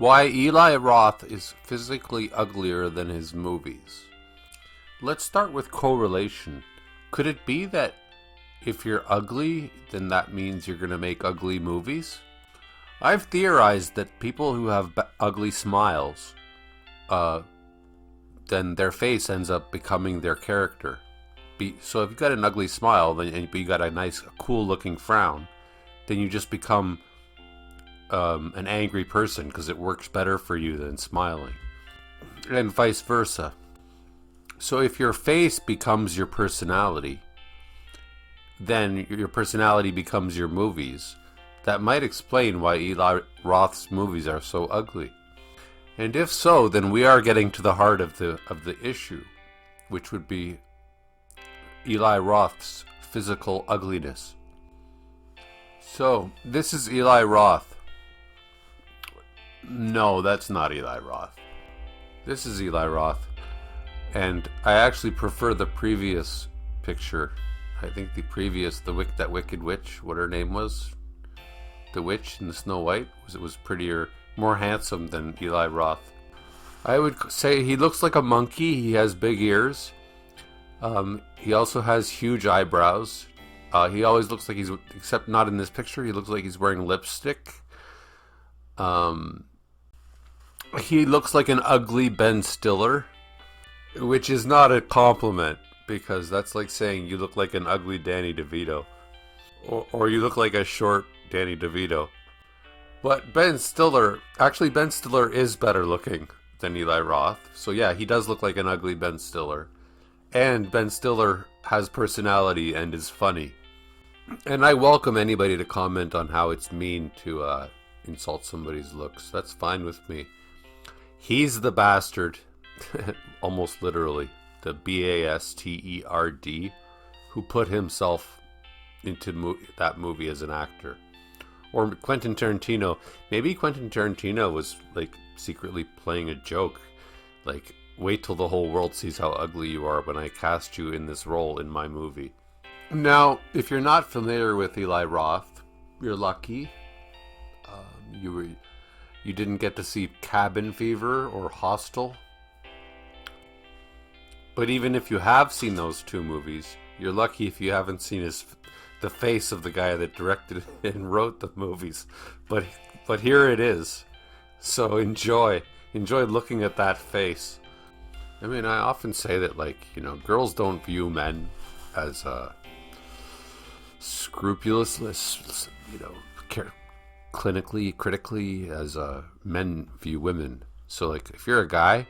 Why Eli Roth is physically uglier than his movies. Let's start with correlation. Could it be that if you're ugly, then that means you're going to make ugly movies? I've theorized that people who have ugly smiles, then their face ends up becoming their character. So if you've got an ugly smile, but you got a nice, cool looking frown, then you just become an angry person because it works better for you than smiling. And vice versa. So if your face becomes your personality, then your personality becomes your movies. That might explain why Eli Roth's movies are so ugly. And if so, then we are getting to the heart of the issue, which would be Eli Roth's physical ugliness. So, this is Eli Roth. No, that's not Eli Roth. This is Eli Roth. And I actually prefer the previous picture. I think that Wicked Witch, what her name was, the witch in the Snow White, was prettier, more handsome than Eli Roth. I would say he looks like a monkey. He has big ears. He also has huge eyebrows. He always looks like except not in this picture, he looks like he's wearing lipstick. He looks like an ugly Ben Stiller, which is not a compliment, because that's like saying you look like an ugly Danny DeVito. Or you look like a short Danny DeVito. But Ben Stiller is better looking than Eli Roth. So yeah, he does look like an ugly Ben Stiller. And Ben Stiller has personality and is funny. And I welcome anybody to comment on how it's mean to insult somebody's looks. That's fine with me. He's the bastard, almost literally, the bastard, who put himself into that movie as an actor. Or Quentin Tarantino. Maybe Quentin Tarantino was like secretly playing a joke. Like, wait till the whole world sees how ugly you are when I cast you in this role in my movie. Now, if you're not familiar with Eli Roth, you're lucky. You didn't get to see Cabin Fever or Hostel. But even if you have seen those two movies, you're lucky if you haven't seen the face of the guy that directed and wrote the movies. But here it is. So enjoy looking at that face. I mean, I often say that, girls don't view men as scrupulous, critically as men view women. So, if you're a guy,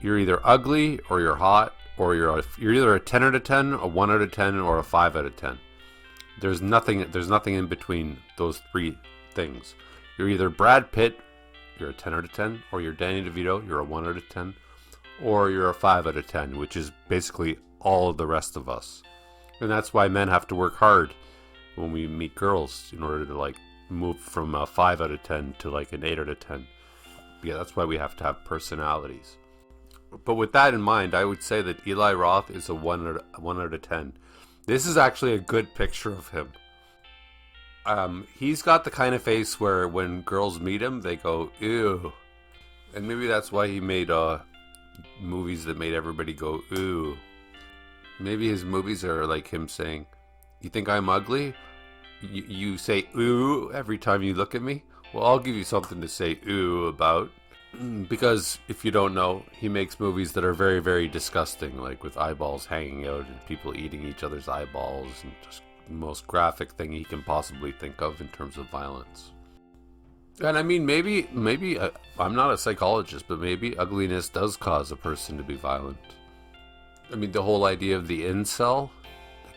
you're either ugly or you're hot, or you're either a 10 out of 10, a 1 out of 10, or a 5 out of 10. There's nothing in between those three things. You're either Brad Pitt, you're a 10 out of 10, or you're Danny DeVito, you're a 1 out of 10, or you're a 5 out of 10, which is basically all of the rest of us. And that's why men have to work hard when we meet girls in order to move from a 5 out of 10 to an 8 out of 10. Yeah, that's why we have to have personalities. But with that in mind, I would say that Eli Roth is a 1 out of 10. This is actually a good picture of him. He's got the kind of face where when girls meet him, they go, ew. And maybe that's why he made movies that made everybody go, ooh. Maybe his movies are like him saying, you think I'm ugly? You say ooh every time you look at me? Well, I'll give you something to say ooh about. Because if you don't know, he makes movies that are very, very disgusting, with eyeballs hanging out and people eating each other's eyeballs, and just the most graphic thing he can possibly think of in terms of violence. And I mean, maybe I'm not a psychologist, but maybe ugliness does cause a person to be violent. I mean, the whole idea of the incel,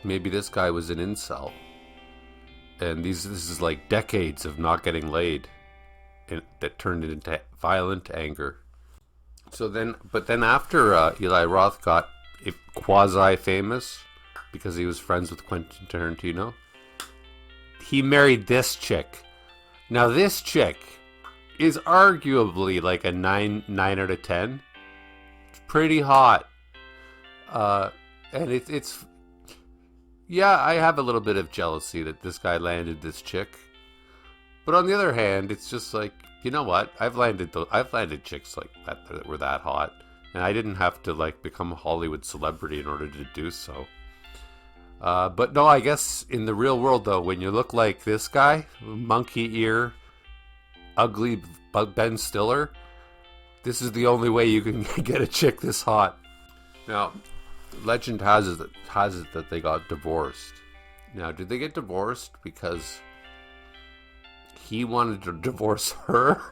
maybe this guy was an incel. And this is decades of not getting laid that turned it into violent anger. But then after Eli Roth got quasi-famous, because he was friends with Quentin Tarantino, he married this chick. Now this chick is arguably a 9 out of 10. It's pretty hot. And it's yeah, I have a little bit of jealousy that this guy landed this chick. But on the other hand, it's just you know what? I've landed chicks like that were that hot, and I didn't have to like become a Hollywood celebrity in order to do so. But no, I guess in the real world though, when you look like this guy, monkey ear, ugly Ben Stiller, this is the only way you can get a chick this hot. Now, legend has it that they got divorced. Now, did they get divorced because he wanted to divorce her?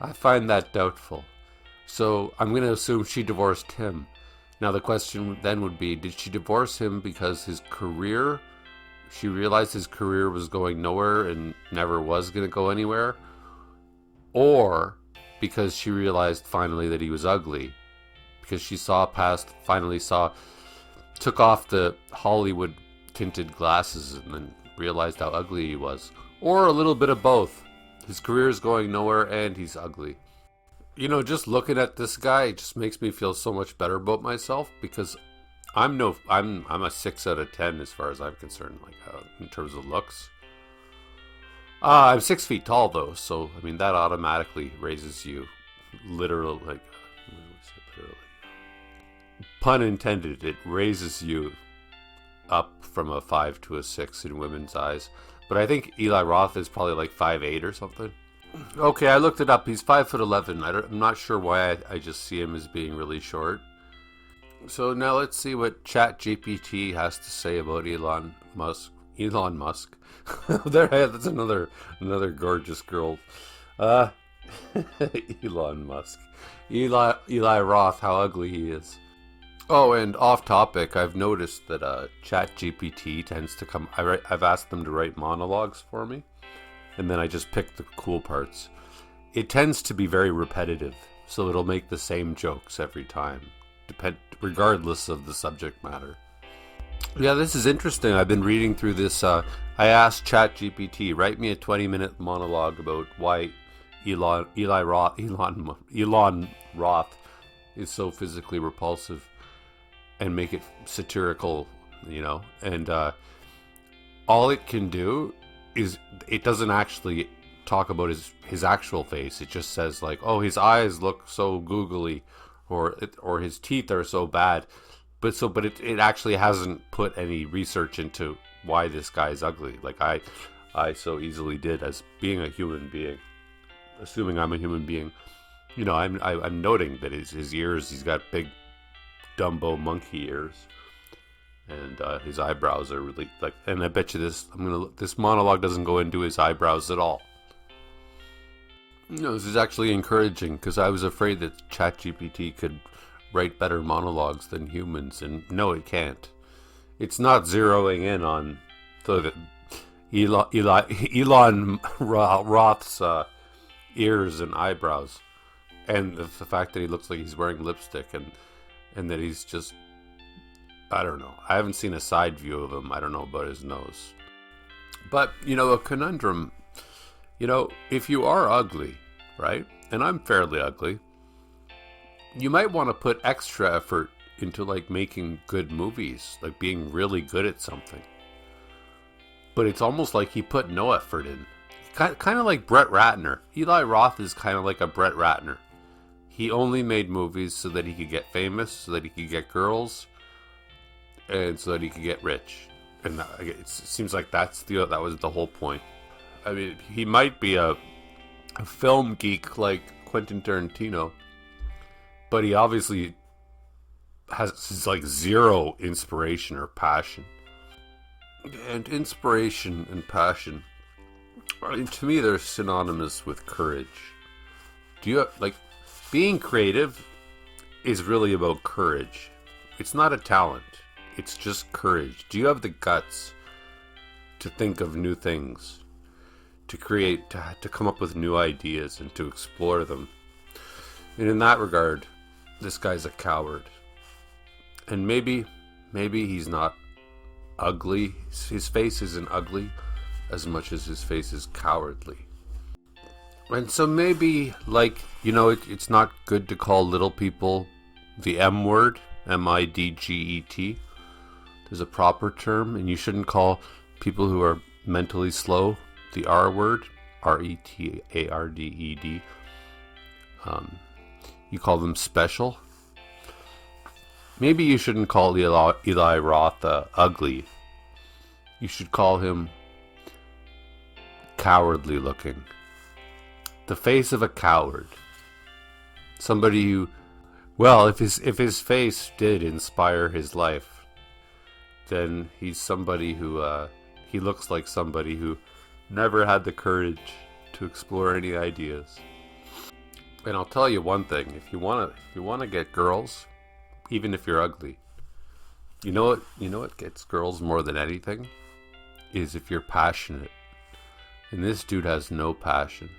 I find that doubtful. So I'm going to assume she divorced him. Now the question then would be, did she divorce him because she realized his career was going nowhere and never was going to go anywhere? Or because she realized finally that he was ugly? Because she took off the Hollywood tinted glasses and then realized how ugly he was? Or a little bit of both. His career is going nowhere and he's ugly. You know, just looking at this guy just makes me feel so much better about myself, because I'm a 6 out of 10 as far as I'm concerned, like in terms of looks. I'm 6 feet tall though, so I mean that automatically raises you, literally, pun intended. It raises you up from a 5 to a 6 in women's eyes. But I think Eli Roth is probably like 5'8" or something. Okay, I looked it up. He's 5'11". I'm not sure why I just see him as being really short. So now let's see what ChatGPT has to say about Elon Musk. That's another gorgeous girl. Elon Musk. Eli Roth, how ugly he is. Oh, and off topic, I've noticed that ChatGPT tends to come. I've asked them to write monologues for me, and then I just pick the cool parts. It tends to be very repetitive, so it'll make the same jokes every time, regardless of the subject matter. Yeah, this is interesting. I've been reading through this. I asked ChatGPT, write me a 20-minute monologue about why Elon Roth is so physically repulsive, and make it satirical, and all it can do is it doesn't actually talk about his actual face. It just says like, oh, his eyes look so googly, or his teeth are so bad, but it actually hasn't put any research into why this guy is ugly, like I so easily did as being a human being, assuming I'm a human being. I'm noting that his ears, he's got big Dumbo monkey ears, and his eyebrows are really like. And I bet you this monologue doesn't go into his eyebrows at all. This is actually encouraging, because I was afraid that ChatGPT could write better monologues than humans, and no, it can't. It's not zeroing in on Elon Roth's ears and eyebrows, and the fact that he looks like he's wearing lipstick, and that he's just, I don't know. I haven't seen a side view of him. I don't know about his nose. But, a conundrum, if you are ugly, right? And I'm fairly ugly. You might want to put extra effort into like making good movies, like being really good at something. But it's almost like he put no effort in. Kind of like Brett Ratner. Eli Roth is kind of like a Brett Ratner. He only made movies so that he could get famous, so that he could get girls, and so that he could get rich. And it seems like that was the whole point. I mean, he might be a film geek like Quentin Tarantino, but he obviously has like zero inspiration or passion. And inspiration and passion, to me, they're synonymous with courage. Being creative is really about courage. It's not a talent. It's just courage. Do you have the guts to think of new things, to create, to come up with new ideas and to explore them? And in that regard, this guy's a coward. And maybe he's not ugly. His face isn't ugly as much as his face is cowardly. And so maybe, it's not good to call little people the M word, M-I-D-G-E-T. There's a proper term, and you shouldn't call people who are mentally slow the R word, Retarded. You call them special. Maybe you shouldn't call Eli Roth ugly. You should call him cowardly looking. The face of a coward. Somebody who, well, if his face did inspire his life, then he's somebody who he looks like somebody who never had the courage to explore any ideas. And I'll tell you one thing: if you wanna get girls, even if you're ugly, you know what gets girls more than anything is if you're passionate. And this dude has no passion.